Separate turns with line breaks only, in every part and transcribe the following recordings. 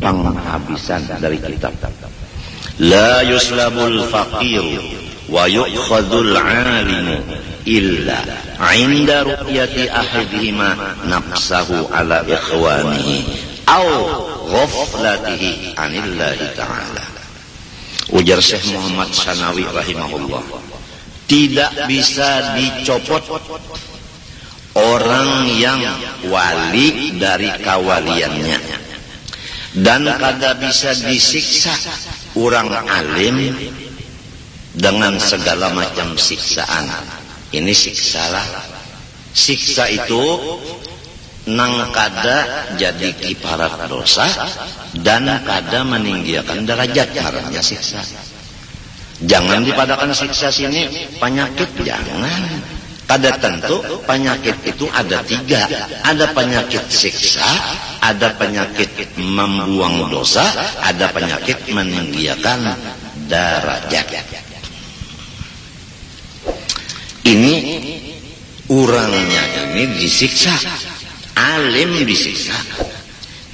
penghabisan dari kitab. La yuslabul faqir wa yu'khadul 'alimu illa 'inda ru'yati ahadihima nafsahu ala ikhwanihi aw ghaflatihi 'anillahi ta'ala. Ujar Syekh Muhammad Sanawi rahimahullah, tidak bisa dicopot orang yang wali dari kawaliannya, dan kada bisa disiksa orang alim dengan segala macam siksaan. Ini siksalah. Siksa itu nang kada jadi kiparat dosa dan kada meninggikan derajat, caranya siksa. Jangan dipadakan siksa sini penyakit, jangan. Kada tentu penyakit itu ada 3. Ada penyakit siksa, ada penyakit membuang dosa, ada penyakit meninggikan derajat. Ini orangnya ini disiksa, alim disiksa.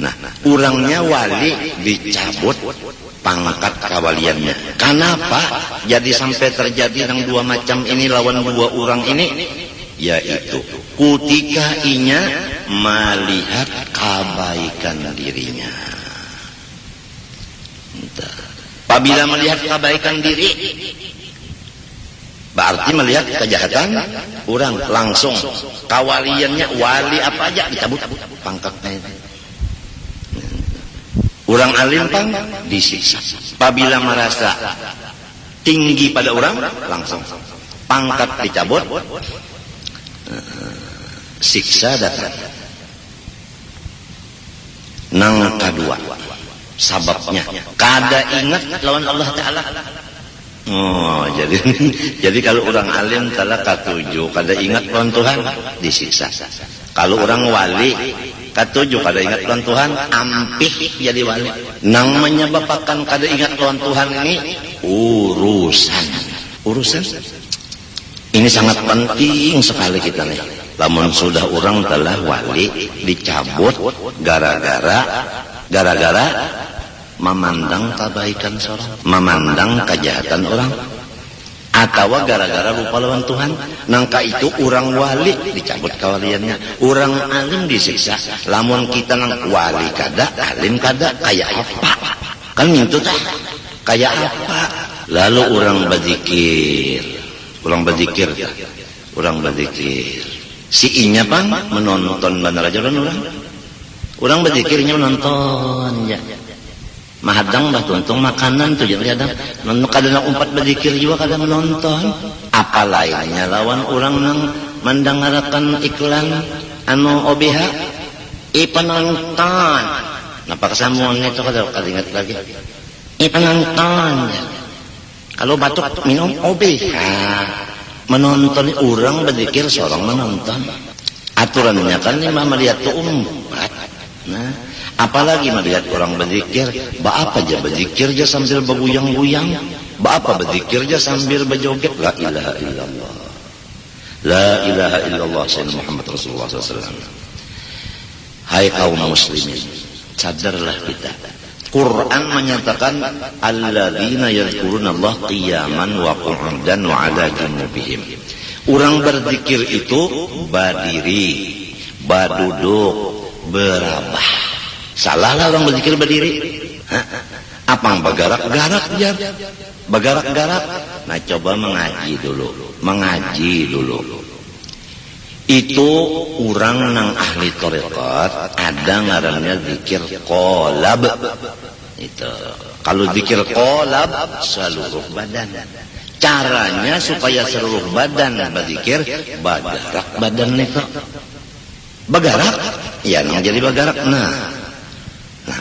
Nah, orangnya wali dicabut pangkat kawaliannya. Kenapa jadi sampai terjadi yang 2 macam ini lawan 2 orang ini? Yaitu ketika inya melihat kebaikan dirinya. Apabila melihat kebaikan diri, berarti melihat kejahatan orang, langsung kawaliannya wali apa aja dicabut pangkatnya itu. Orang alim pang disiksa. Apabila merasa tinggi pada orang, langsung pangkat dicabut, siksa datang. Nang kedua, sababnya kada ingat lawan Allah Ta'ala. Oh, jadi kalau orang alim telah katuju kada ingat lawan Tuhan, disiksa. Kalau orang wali katuju kada ingat lawan Tuhan, ampih jadi wali. Nang menyebabkan kada ingat lawan Tuhan ini urusan. Ini sangat penting sekali kita nih. Lamun sudah orang telah wali dicabut gara-gara memandang kebaikan seorang, memandang kejahatan orang, atau gara-gara lupa lawan Tuhan. Nangka itu orang wali dicabut kawaliannya, orang alim disiksa. Lamun kita nang wali kada, alim kada, kayak apa? Kan itu tah, kayak apa? Lalu orang berzikir. Si inya pang menonton bandar ajaran orang. Orang berzikirnya menonton ya. Mahadang bah tuntung makanan tuh jadi ada kadang umpat berzikir juga kadang menonton. Apa lainnya lawan orang nang mendengarkan iklan anu OBH penonton. Napa kesamuan itu kada ingat lagi. Penonton ya. Kalau batuk minum OBH. Menonton orang berzikir seorang menonton. Aturannya kan lima melihat tuh umpat. Nah, apalagi melihat orang berzikir, apa aja berzikir aja sambil berguyang-guyang, apa berzikir aja sambil berjoget. La ilaha illallah, la ilaha illallah sayyidina Muhammad Rasulullah SAW. Hai kaum muslimin, sadarlah kita. Quran menyatakan alladzina yadhkuruna qiyaman wa qu'udan wa 'ala junubihim. Orang berzikir itu berdiri, berduduk, berabah. Salah lah orang berzikir berdiri. Apang bergerak-gerak ya. Bergerak-gerak. Nah coba mengaji dulu. Itu orang nang ahli tarekat ada ngarannya zikir qalab. Itu. Kalau zikir qalab seluruh badan. Caranya supaya seluruh badan berzikir, bergerak badan itu. Bergerak, ya nang jadi bergerak. Nah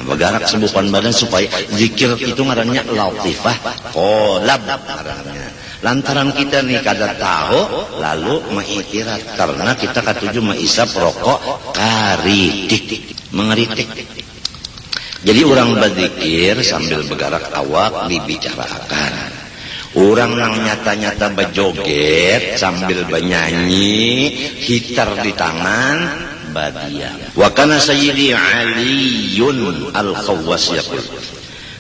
bergerak sebukan badan supaya zikir itu ngarannya latifah qalab ngarannya. Lantaran kita nih kada tahu lalu mengiktirat karena kita katuju mengisap rokok karitik, mengeritik. Jadi orang berzikir sambil bergerak awak dibicarakan. Orang yang nyata-nyata berjoget sambil bernyanyi, gitar di tangan, badiah. Wa kana sayyidi Aliyun al-Khawwas yaqul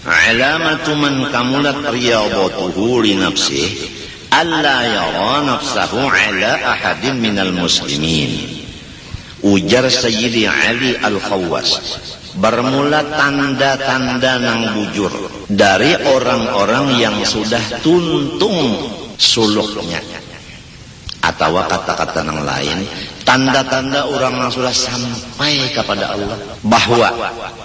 alamatu man kamulat riyadatuhu li nafsihi alla yara nafsahu ala ahadin minal muslimin. Ujar Sayyidi Ali al-Khawwas, bermula tanda-tanda nang bujur dari orang-orang yang sudah tuntung suluknya, atau kata-kata yang lain, tanda-tanda orang yang sudah sampai kepada Allah, bahwa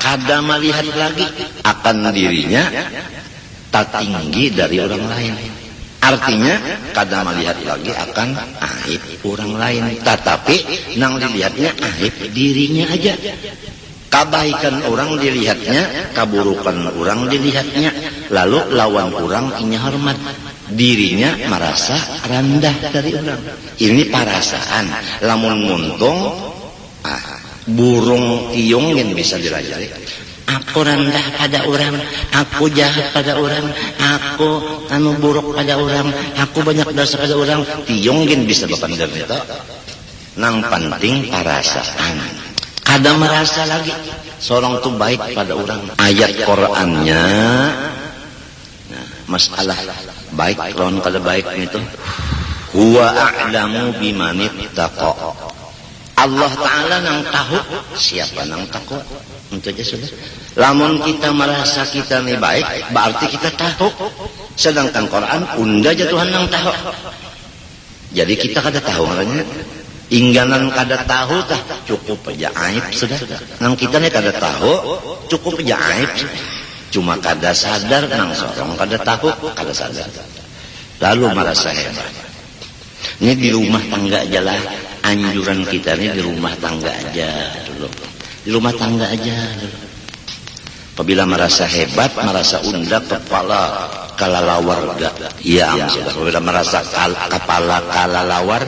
kada melihat lagi akan dirinya tak tinggi dari orang lain. Artinya kada melihat lagi akan aib orang lain, tetapi nang dilihatnya aib dirinya aja. Kebaikan orang dilihatnya, keburukan orang dilihatnya, lalu lawan orang inya hormat, dirinya merasa rendah dari orang. Ini perasaan. Lamun muntung burung tiung yang bisa dirajai, aku rendah pada orang, aku jahat pada orang, aku buruk pada orang, aku banyak dosa pada orang. Tiung yang bisa berpandang itu. Nang penting perasaan. Kada merasa lagi seorang itu baik pada orang. Ayat Qur'annya, nah, masalah baik lawan kada baik itu, huwa a'lamu bimanittaqa. Allah Ta'ala nang tahu siapa nang takwa. Itu aja sudah. Lamun kita merasa kita ini baik, berarti kita tahu. Sedangkan Quran unda aja Tuhan nang tahu. Jadi kita kada tahu makanya. Ingganan kada tahu tah cukup aja aib sudah. Nang kita nih kada tahu cukup aja aib. Cuma kada sadar nang sorong kada tahu kada sadar. Lalu merasa hebat. Ini di rumah tangga aja lah. Anjuran kita ini di rumah tangga aja dulu. Di rumah tangga aja dulu. Apabila merasa hebat, merasa unda kepala kalalawar gak, ya sudah. Apabila merasa kepala kalalawar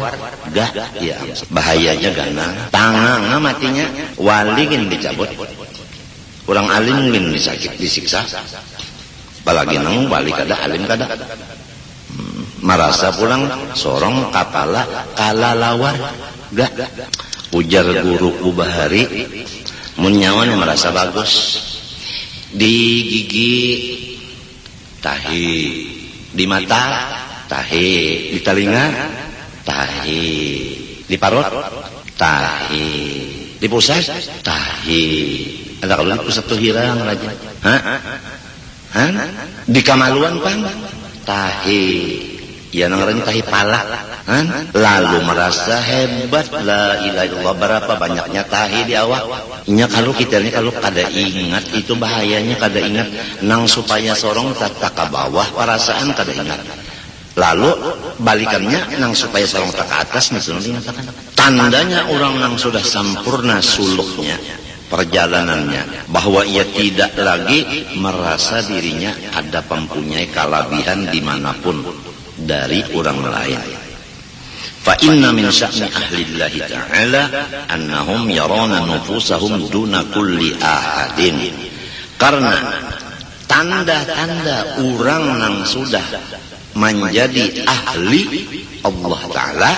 gak, ya bahayanya gana. Tangan matinya, wali gin dicabut, orang alim gin disakit, disiksa. Apalagi nang wali kada, alim kada. Merasa pulang sorong kepala kalalawar gak. Ujar guruku Bahari, munyawan yang merasa bagus. Di gigi tahi, di mata tahi, di telinga tahi, di parut tahi, di pusat tahi. Ada kalau di pusat tuh hirang aja. Hah? Di kamaluan pang tahi. Ya nang tahi pala. Lalu merasa hebat, la ilaha illallah. Berapa banyaknya tahi di awak. Nya kalau kita ini kalau kada ingat itu bahayanya, kada ingat nang supaya sorong tak ke bawah perasaan kada ingat. Lalu balikannya nang supaya sorong tak ke atas misalnya dikatakan. Tandanya orang nang sudah sempurna suluknya, perjalanannya, bahwa ia tidak lagi merasa dirinya ada mempunyai kelebihan dimanapun dari orang lain. Fa inna min sya'ni ahlillahi ta'ala annahum yarana nufusahum duna kulli ahadin. Karena tanda-tanda orang yang sudah menjadi ahli Allah Ta'ala,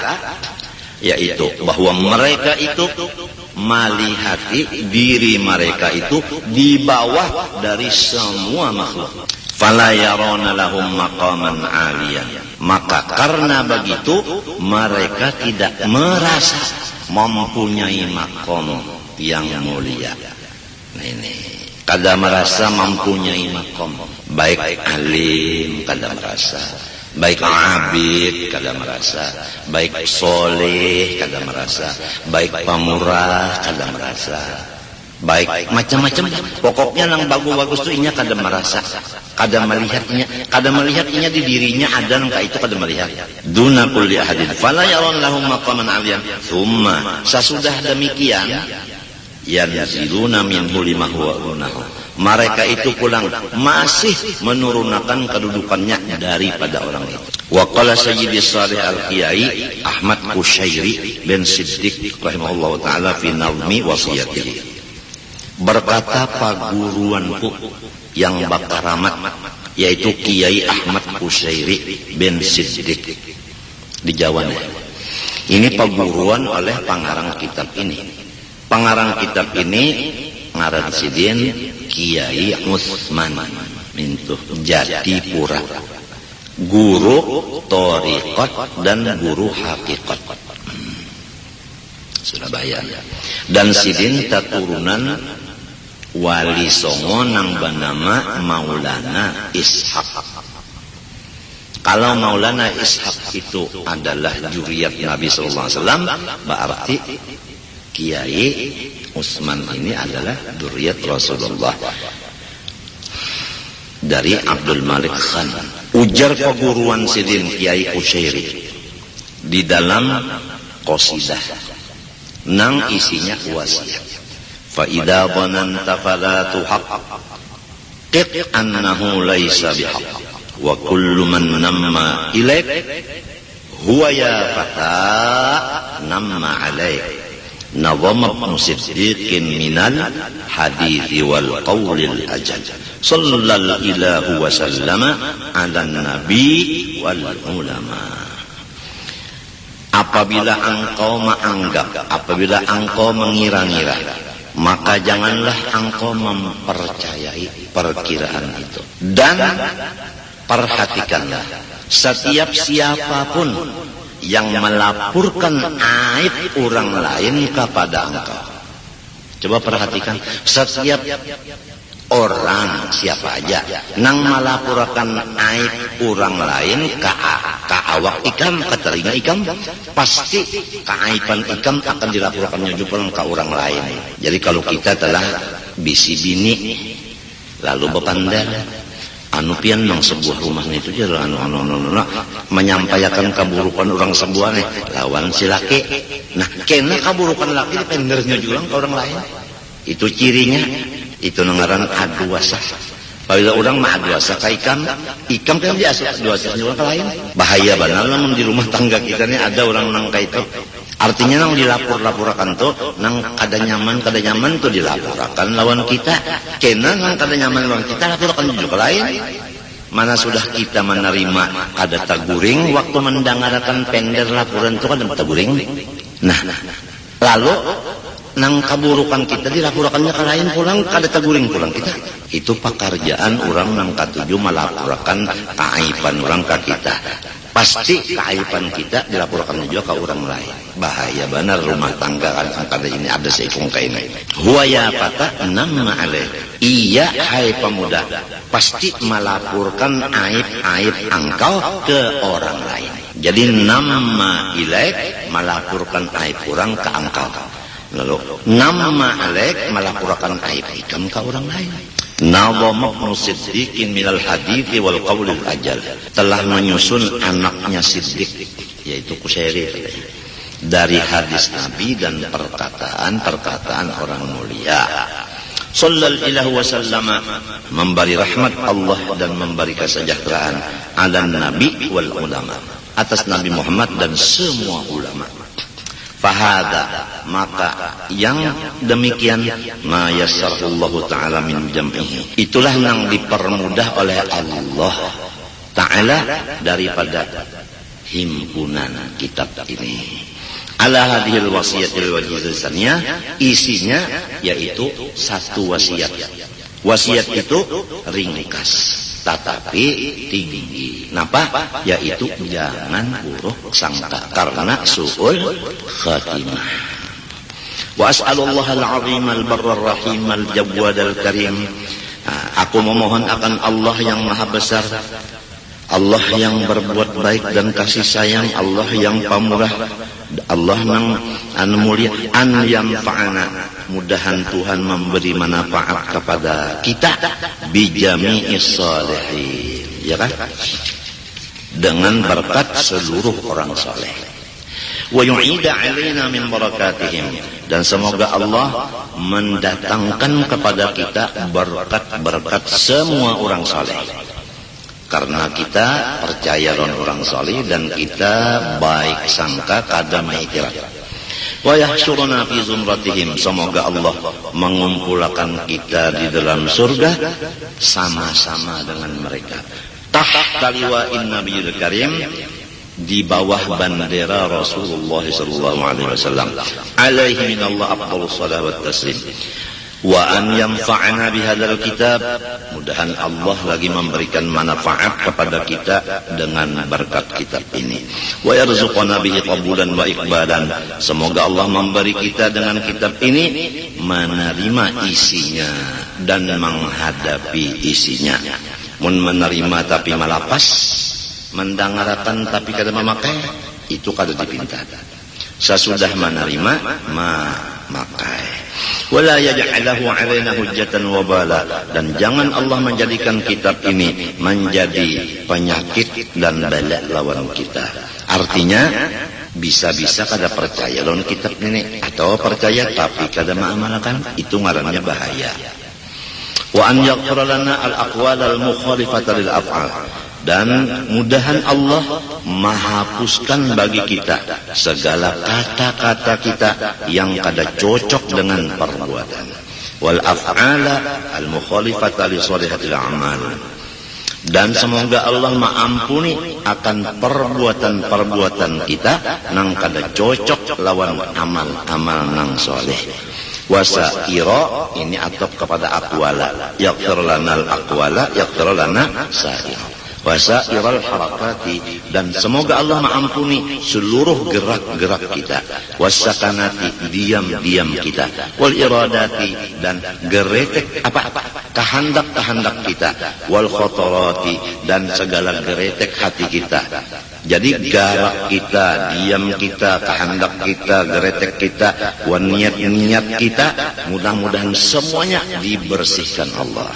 yaitu bahwa mereka itu melihati diri mereka itu di bawah dari semua makhluk. Fala yarana lahum maqaman 'aliyan. Maka karena begitu mereka tidak merasa mempunyai makom yang mulia. Nah ini kada merasa mempunyai makom, baik alim kada merasa, baik abid kada merasa, baik soleh kada merasa, baik pamurah kada merasa, baik macam-macam. Pokoknya yang bagus-bagus itu inya kada merasa, kada melihatnya di dirinya ada nang itu kada melihat. Duna kulli ahadin fala yaron lahum maqaman 'aliyan. Tsumma sesudah demikian yanziluna minhu lima huwa dunahu. Mereka itu pulang masih menurunkan kedudukannya daripada orang itu. Wa qala Sayyidi Shalih Al-Qiyai Ahmad Kushairi bin Siddiq rahimahullah taala fi nazmi wasiyatihi. Berkata paguruanku yang bakaramat, yaitu Kiai Ahmad Kushairi bin Siddiq di Jawa. Ini paguruan oleh pengarang kitab ini. Pengarang kitab ini ngaran sidin Kiai Utsman mintuh Jatipura, guru thariqat dan guru hakikat Surabaya. Dan sidin taturunan Wali Songo nang banama Maulana Ishaq. Kalau Maulana Ishaq itu adalah juriyat Nabi sallallahu alaihi wasallam, berarti Kiai Utsman ini adalah juriyat Rasulullah dari Abdul Malik Khan. Ujar keguruan sidin Kiai Utsyairi di dalam qasidah nang isinya wasiat. Fa idza dhananta fala tuhaqqiq annahu laysa bihaq wa kullu man namma ilaik huwa ya fata namma alaik. Nazam ibn Siddiqin minal hadithi wal qawlil ajal sallallahu ilahu wa sallama ala nabi wal ulama. Apabila engkau menganggap, apabila engkau mengira-ngira, maka janganlah engkau mempercayai perkiraan itu. Dan perhatikanlah, setiap siapapun yang melaporkan aib orang lain kepada engkau. Coba perhatikan, setiap orang siapa aja nang melaporkan aib orang lain ke awak ikam, ke telinga ikam, pasti keaiban ikam akan dilaporkannya juga ke orang lain. Jadi kalau kita telah bisi bini lalu bepandar anu pian nang sebuah rumah itu je anu menyampaikan keburukan orang sebuah nih lawan si laki. Nah, kena keburukan laki pendernya juga ke orang lain. Itu cirinya, itu ngaran aduasa. Apabila orang mah aduasa ka ikam kan dia aduasa juga ke lain. Bahaya benar namun di rumah tangga kita nih ada orang nang ka itu. Artinya nang dilapor-laporkan tuh nang kada nyaman tuh dilaporkan lawan kita. Kena nang kada nyaman lawan kita laporkan juga lain. Mana sudah kita menerima ada taguring waktu mendengarkan pender laporan itu kan ada taguring. Nah, lalu nang kaburukan kita dilaporkannya ke lain pulang kada taguring pulang kita. Itu pekerjaan orang nang katuju melaporkan keaiban orang ke kita. Pasti keaiban kita dilaporkan juga ke orang lain. Bahaya benar rumah tangga kan kada ini ada seikung kain. Huwa ya fata namma alaih. Iya hai pemuda, pasti melaporkan aib-aib engkau ke orang lain. Jadi namma ilaik melaporkan aib orang ke engkau. Lalu namma alaik melaporkan aib ikam ke orang lain. Nazam ibn Siddiqin minal hadithi wal qawlil ajal, telah menyusun anaknya Siddiq yaitu Utsyairi dari hadis Nabi dan perkataan orang mulia. Sallallahu wasallama, memberi rahmat Allah dan memberi kesejahteraan ala nabi wal ulama, atas Nabi Muhammad dan semua ulama. Fahada, maka yang demikian ma yassarallahu ta'ala min jam'ihi, itulah yang dipermudah oleh Allah Ta'ala daripada himpunan kitab ini. Ala hadhil wasiyatil wajizaniyah, isinya yaitu satu wasiat. Wasiat itu ringkas tetapi tinggi. Napa? Yaitu jangan buruk sangka karena su'ul khatimah. Wa as'alullaha al-'azim al-barra ar-rahim al-jawwad al-karim. Aku memohon akan Allah yang maha besar, Allah yang berbuat baik dan kasih sayang, Allah yang pamurah, Allah yang mulia, an yanfa'ana, mudahan Tuhan memberi manfaat kepada kita bijami'is shalihin, ya kan? Dengan berkat seluruh orang saleh. Wa yu'ida 'alaina min barakatihim, dan semoga Allah mendatangkan kepada kita berkat-berkat semua orang saleh. Karena kita percaya orang saleh dan kita baik sangka kada maikirat. Wa yahsyuruna fi zumratihim, semoga Allah mengumpulkan kita di dalam surga sama-sama dengan mereka. Tahta liwa'in nabiyil karim, di bawah bendera Rasulullah sallallahu alaihi wasallam. Alaihi minallah afdhalus salat wa taslim. Wa an yanfa'ana bihadzal kitab, mudahan Allah lagi memberikan manfaat kepada kita dengan berkat kitab ini. Wa yarzuqana bihi qabulan wa iqbalan, semoga Allah memberi kita dengan kitab ini menerima isinya dan menghadapi isinya. Mun menerima tapi malapas, mendengarkan tapi kada memakai, itu kada dipinta. Sesudah menerima memakai. Wala yaj'alahu 'alaina hujjatan wa bala, dan jangan Allah menjadikan kitab ini menjadi penyakit dan bala lawan kita. Artinya bisa-bisa kada percaya lawan kitab ini, atau percaya tapi kada mengamalkan, itu ngarannya bahaya. Wa an yaghfira lana al-aqwal al-mukhalifata lil af'al, dan mudahan Allah menghapuskan bagi kita segala kata-kata kita yang kada cocok dengan perbuatan. Wal af'ala al mukhalifata li shalihatil a'mal, dan semoga Allah mengampuni akan perbuatan-perbuatan kita nang kada cocok lawan amal-amal nang soleh. Wasaira, ini atop kepada aqwala, yaghfir lana al aqwala yaghfir lana sa'ira. Wasairal harakati, dan semoga Allah mengampuni seluruh gerak-gerak kita. Wasakanati, diam-diam kita. Wal iradati, dan geretek kehendak-kehendak kita. Wal khotorati, dan segala geretek hati kita. Jadi garak kita, diam kita, kehendak kita, geretek kita, niat-niat kita, mudah-mudahan semuanya dibersihkan Allah.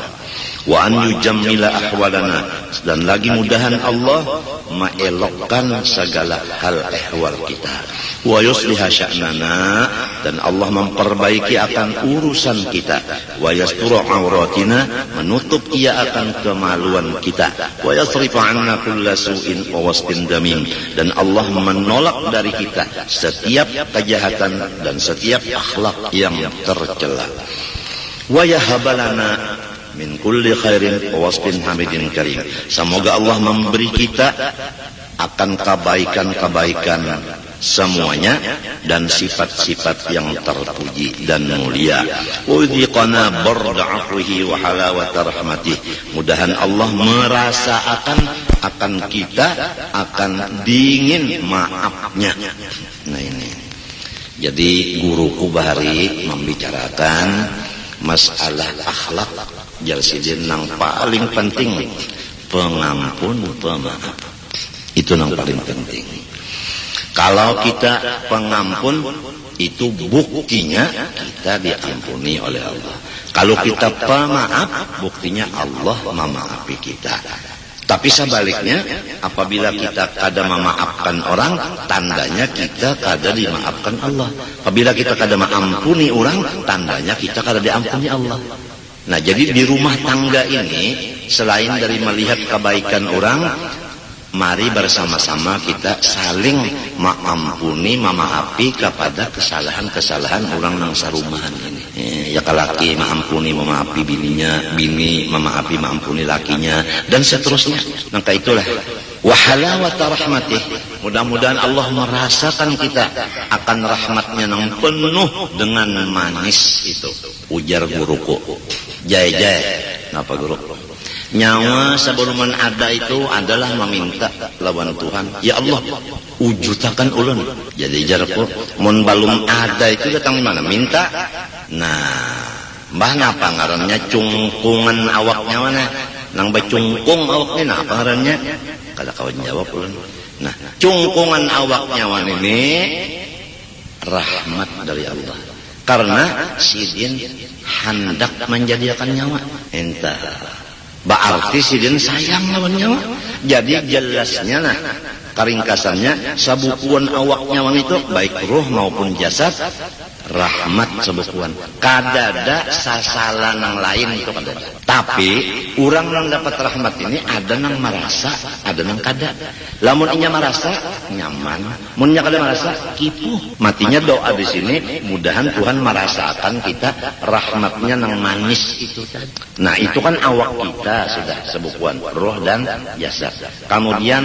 Wa an yujammila ahwalana, dan lagi mudahan Allah mengelokkan segala hal ahwal kita. Wa yusliha sya'nana, dan Allah memperbaiki akan urusan kita. Wa yasturu auratina, menutup ia akan kemaluan kita. Wa yasrifa 'anna kulla su'in wa wasfin damim, dan Allah menolak dari kita setiap kejahatan dan setiap akhlak yang tercela. Wa yahabalana min kulli khairin wa wasfin hamidin karim, semoga Allah memberi kita akan kebaikan-kebaikan semuanya dan sifat-sifat yang terpuji dan mulia. Wa yudhiqana barda 'afwihi wa halawata rahmatih, mudahan Allah merasakan akan kita akan dingin maafnya. Nah ini, jadi guruku bahari membicarakan masalah akhlak jalsidin nang paling penting pengampun pemaaf, itu nang paling penting. Kalau kita pengampun, itu buktinya kita diampuni oleh Allah. Kalau kita pemaaf, buktinya Allah memaafi kita. Tapi sebaliknya, apabila kita kada memaafkan orang, tandanya kita kada dimaafkan Allah. Apabila kita kada mengampuni orang, tandanya kita kada diampuni Allah. Nah, jadi di rumah tangga ini, selain dari melihat kebaikan orang, mari bersama-sama kita saling mengampuni, memaafi kepada kesalahan-kesalahan orang nang sarumahan ini. Ya kalaki mengampuni, memaafi bininya, bini memaafi, mengampuni lakinya, dan seterusnya. Maka itulah wahalawata rahmatih, mudah-mudahan Allah merasakan kita akan rahmatnya yang penuh dengan manis itu. Ujar guruku, jai-jai, kenapa guru? Nyawa sebelum ada itu adalah meminta lawan Tuhan, ya Allah wujudkan ulun. Jadi jarku mun balum ada itu datang mana minta. Nah, mbah napa ngarannya cungkungan awaknya mana? Nang bacungkung awaknya napa ngarannya? Kada kawan jawab ulun. Nah, cungkungan awaknya ini rahmat dari Allah. Karena sidin hendak menjadikan nyawa. Entah. Berarti sidin sayang lawan nyawa. Jadi jelasnya nah, karingkasannya sabukuan awak nyawa itu baik ruh maupun jasad rahmat sabukuan. Kadada sasalan yang lain itu kadada. Tapi orang yang dapat rahmat ini ada yang merasa, ada yang kada. Lamun inya merasa nyaman, munnya kada merasa kipuh. Matinya doa di sini, mudahan Tuhan merasakan kita rahmatnya yang manis itu tadi. Nah itu kan awak kita sudah sebukuan roh dan jasad. Kemudian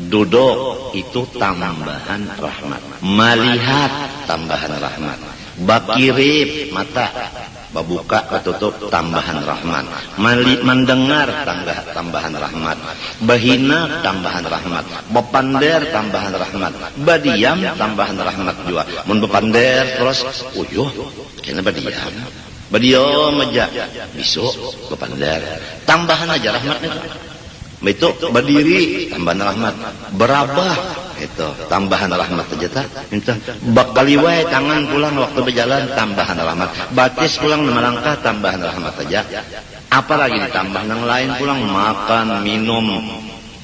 duduk itu tambahan rahmat. Melihat tambahan rahmat. Bakirib mata, babuka katutup tambahan rahmat. Mendengar tambahan rahmat. Bahina tambahan rahmat. Bepander tambahan rahmat. Badiam tambahan rahmat juga. Mun bepander terus uyuh kena badiam. Badiam aja besok bepander. Tambahan aja rahmatnya. Itu berdiri tambahan rahmat, berabah itu tambahan rahmat aja tak. Minta bakaliwai tangan pulang waktu berjalan tambahan rahmat, batis pulang melangkah tambahan rahmat aja. Apalagi ditambah yang lain pulang makan minum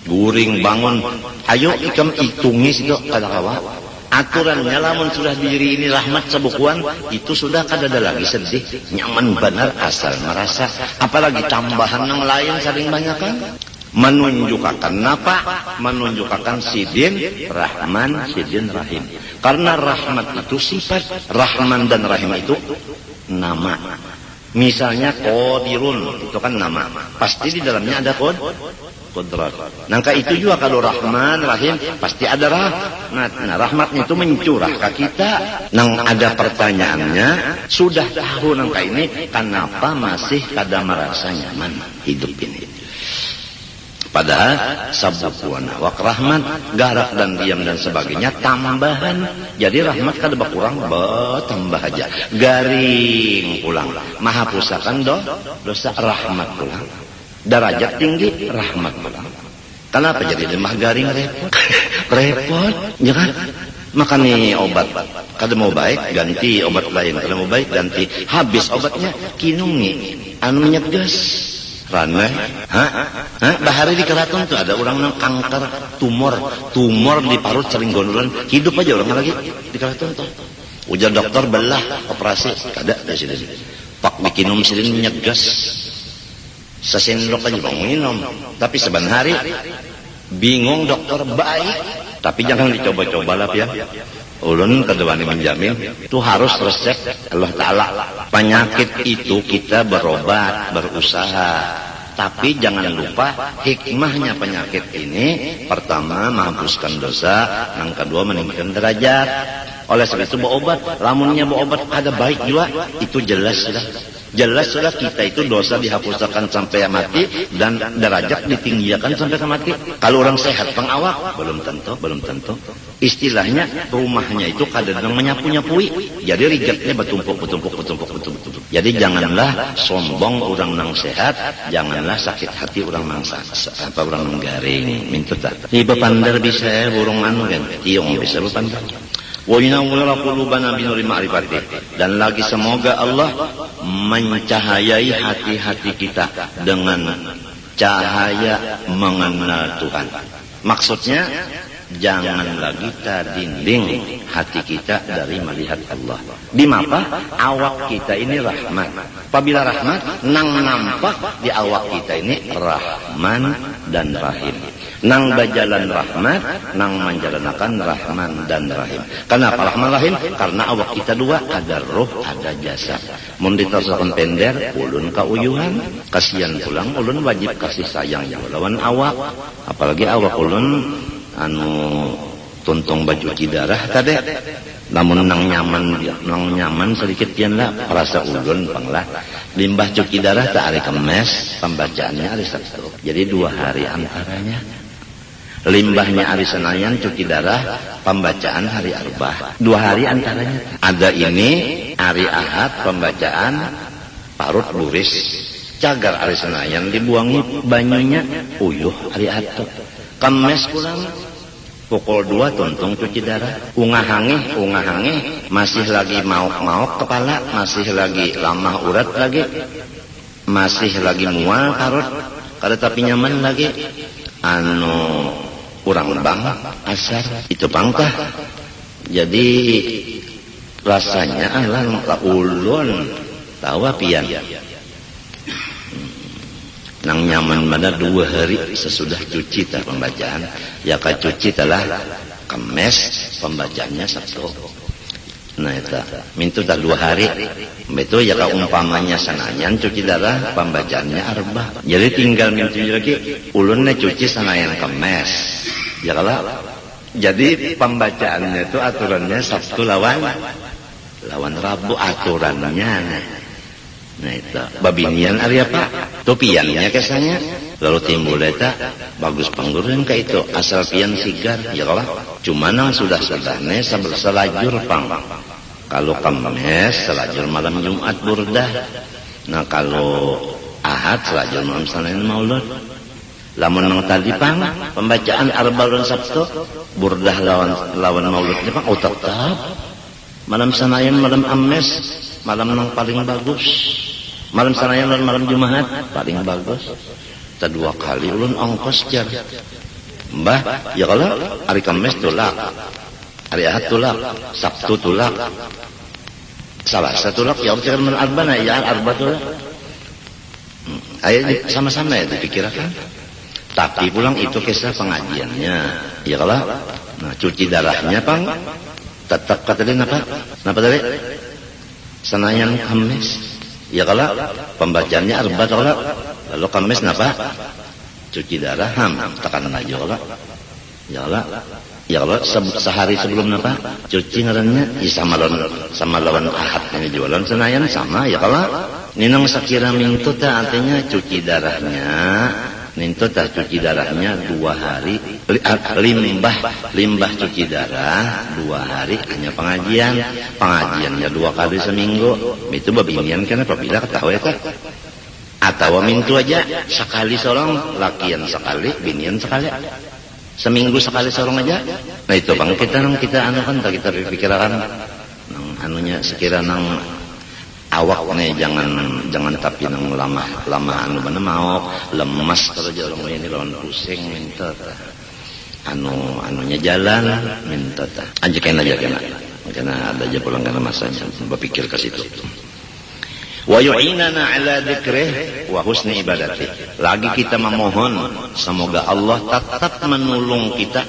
guring bangun. Ayo ikam hitungi situ kada kawa. Aturannya lamun sudah diri ini rahmat sebukuan itu sudah kada ada lagi sedih, nyaman benar asal merasa. Apalagi tambahan yang lain saling banyak kan. Menunjukkan apa? Menunjukkan Sidin Rahman, Sidin Rahim. Karena rahmat itu sifat, Rahman dan Rahim itu nama. Misalnya Qadirun itu kan nama. Pasti di dalamnya ada Qudrat. Nangka itu juga kalau Rahman, Rahim pasti ada rahmat. Nah, rahmatnya itu mencurah ke kita. Nang ada pertanyaannya, sudah tahu nangka ini kenapa masih kada merasa nyaman hidup ini. Padahal sabukuan wak rahmat, garak dan diam dan sebagainya tambahan. Jadi rahmat kada berkurang, tambah aja. Garing pulang, maha pusakan dosa rahmat pulang. Derajat tinggi rahmat pulang. Kenapa jadi lemah garing repot? Repot, jangan. Makan nih obat, kada mau baik ganti obat lain, kada mau baik ganti. Habis obatnya kinungi, anu menyegas. Raneh, bahari di keraton tuh ada orang yang kanker tumor di parut sering gondolan, hidup aja orang lagi di keraton tuh. Ujar dokter belah operasi, kada di sini. Pak bikin silin nyegas, sesendok aja bang minum. Tapi sebenarnya hari bingung dokter baik, tapi jangan dicoba-coba lah ya. Ulun kedua ini menjamin itu harus resep Allah Ta'ala. Penyakit itu kita berobat, berusaha, tapi jangan lupa hikmahnya penyakit ini. Pertama menghapuskan dosa, yang kedua meningkatkan derajat. Oleh sebab itu berobat, lamunnya berobat ada baik juga, itu jelas sudah kita itu dosa dihapuskan sampai mati dan derajat ditinggikan sampai ke mati. Kalau orang sehat pengawak belum tentu. Istilahnya rumahnya itu kadang menyapu-nyapui, jadi rigetnya bertumpuk. Jadi janganlah sombong orang nang sehat, janganlah sakit hati orang nang orang menggaring. Mintut tak tiba pandar bisa burung anu kan tiung bisa berpandar. Wa yunawwira qulubana binuri ma'rifatih, dan lagi semoga Allah mencahayai hati-hati kita dengan cahaya mengenal Tuhan. Maksudnya jangan lagi terdinding hati kita dari melihat Allah. Di mapa awak kita ini rahmat. Apabila rahmat, nang nampak di awak kita ini Rahman dan Rahim. Nang bajalan rahmat, nang menjalanakan Rahman dan Rahim. Kenapa Rahman Rahim? Karena awak kita dua, ada roh, ada jasad. Mun ditosakan pender, ulun kauyuhan, kasihan pulang, ulun wajib kasih sayang lawan awak. Apalagi awak ulun anu tuntung baju darah tadi. Namun nang nyaman sedikit pian lah rasa ulun panglah. Limbah cuci darah tak hari Kemis, pembacaannya hari Sabtu. Jadi 2 hari antaranya. Limbahnya hari Senayan cuci darah, pembacaan hari Arba'ah. 2 hari antaranya. Ada ini hari Ahad pembacaan parut buris. Cagar hari Senayan dibuangi banyunya uyuh hari Ahad. Kemis pulang pukul 2 tuntung cuci darah. Ungahangi masih lagi maok kepala, masih lagi lamah urat lagi, masih lagi mual parut, kada tapi nyaman lagi. Anu kurang bang asar itu pangkah. Jadi rasanya Allah ulun tawa pian nang nyaman mana 2 hari sesudah cuci tak pembacaan ya cuci telah Kemis pembacaannya Sabtu. Nah itu mintu tak 2 hari betul ya umpamanya Senayan cuci darah pembacaannya Arba'ah. Jadi tinggal mintu lagi ulunnya cuci Senayan Kemis ya kalau Jadi pembacaannya itu aturannya Sabtu lawan Rabu aturannya. Nah itu babinian ari apa? Topiannya kesanya. Lalu timbul eta bagus panggureun ka itu asal pian sigar ya kalah. Cuma nang sudah sedane selajur pang. Kalau Kamis selajur malam Jumat burdah. Nah kalau Ahad selajur malam Senin Maulud. Lamun nang tadi pang pembacaan Arba'un Sabtu burdah lawan Mauludnya pang tetap. Malam Senin malam Amis malam nang paling bagus. Malam Senin dan malam Jumat paling bagus. Kedua kali ulun ongkos jar. Mbah, ya kalau hari Kamis tulak, hari Ahad tulak, Sabtu tulak, Selasa tulak, ya udah kan arba'na ya arba tulak. Ayo sama-sama ya dipikirkan. Tapi pulang itu kisah pengajiannya, ya kalau, nah cuci darahnya pang, tetap kata dia apa tadi? Senayan Kamis. Ya kalau pembacaannya arba kalau lalu Kamis napa cuci darah tekan aja kalau ya kalau sehari sebelum napa cuci ngarannya sama lawan Ahad ini jualan Senayan sama ya kalau ninang sakira mintu artinya cuci darahnya mintu cuci darahnya 2 hari limbah cuci darah 2 hari hanya pengajiannya 2 kali seminggu itu babinian kan apabila ketahui kan atau mintu aja sekali seorang lakian sekali binian sekali seminggu sekali seorang aja. Nah itu bang kita anukan kita pikirkan anunya sekira nang awak nih jangan tapi nang lama anu mana mau lemas kalau jalan ini lawan pusing minta anunya jalan minta anjekan aja karena ada aja pulang karena masanya berpikir ke situ. Wa yu'inana ala dzikrih wa husni ibadati. Lagi kita memohon semoga Allah tetap menolong kita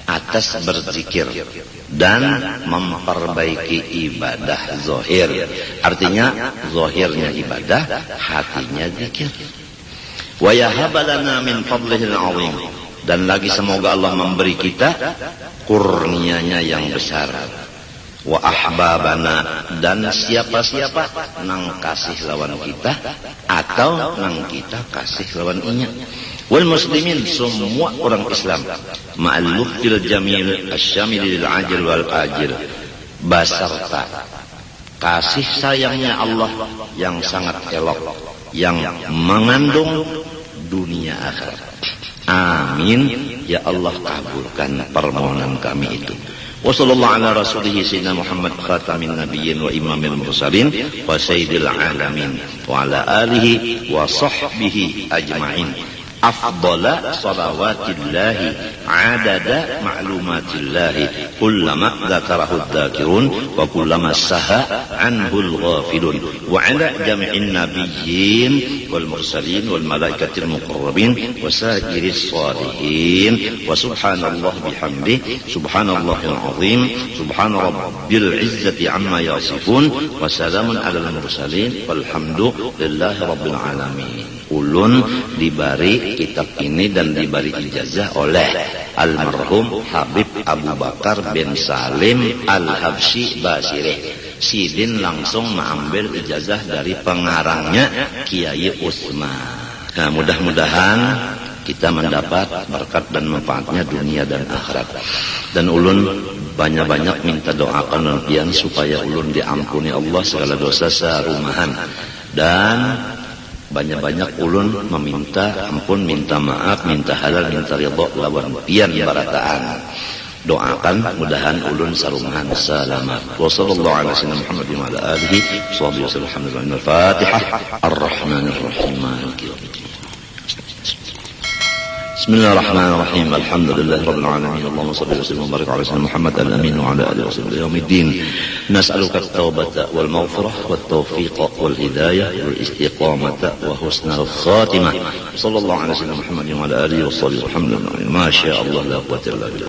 atas berzikir dan memperbaiki ibadah zahir. Artinya zahirnya ibadah, hatinya zikir. Wa yahabalana min fadlihil 'azim. Dan lagi semoga Allah memberi kita kurnianya yang besar. Wa ahbabana, dan siapa-siapa nang kasih lawan kita atau nang kita kasih lawan inya. Wal muslimin, semua orang Islam ma'al luftil jamil asyamil lil ajil wal ajil, basarta kasih sayangnya Allah yang sangat elok yang mengandung dunia akhirat. Amin ya Allah, kabulkan permohonan kami itu. Wa sallallahu ala rasulih sayyidina Muhammad khatamin nabiyyin wa imamil mursalin wa sayyidil alamin wa ala alihi wa sahbihi ajma'in. Afdala salawatillahi adada ma'lumatillahi kullama dzakarahu dzakirun wa kullama saha anhu al-ghafilun wa ala jami'in nabiyyin wal mursalin wal malaikatil muqarrabin wa sa'iris salihin wa subhanallah bihamdi subhanallahil azim subhana rabbil izzati amma yasifun wa salamun alal mursalin walhamdulillahi rabbil alamin. Ulun dibari kitab ini dan diberi ijazah oleh almarhum Habib Abu Bakar bin Salim Al-Habsyi Basirih. Sidin langsung mengambil ijazah dari pengarangnya Kiai Utsman. Nah, mudah-mudahan kita mendapat berkat dan manfaatnya dunia dan akhirat. Dan ulun banyak-banyak minta doakan pian supaya ulun diampuni Allah segala dosa sarumahan. Dan banyak-banyak ulun meminta ampun, minta maaf, minta halal, minta ridha lawan pian barataan. Doakan mudahan ulun sarumahan salamat. Wa sallallahu ala sayyidina Muhammad wa ala alihi wa sahbihi alhamdulillah. Al-Fatihah. Ar-Rahmanir Rahim. Maliki yaumiddin. Bismillahirrahmanirrahim. Alhamdulillah rabbil alamin. Allahumma shalli wa sallim wa barik ala sayyidina Muhammad al-amin wa ala alihi wa sahbihi yaumiddin. Nas'aluka at-taubata wal maghfirah wat tawfiqa wal hidayah wal istiqamata wa husnal khatimah. Sallallahu alaihi wa sallam Muhammad wa ala alihi wa sahbihi alhamdulillah. Ma syaa Allah la quwwata illa billah.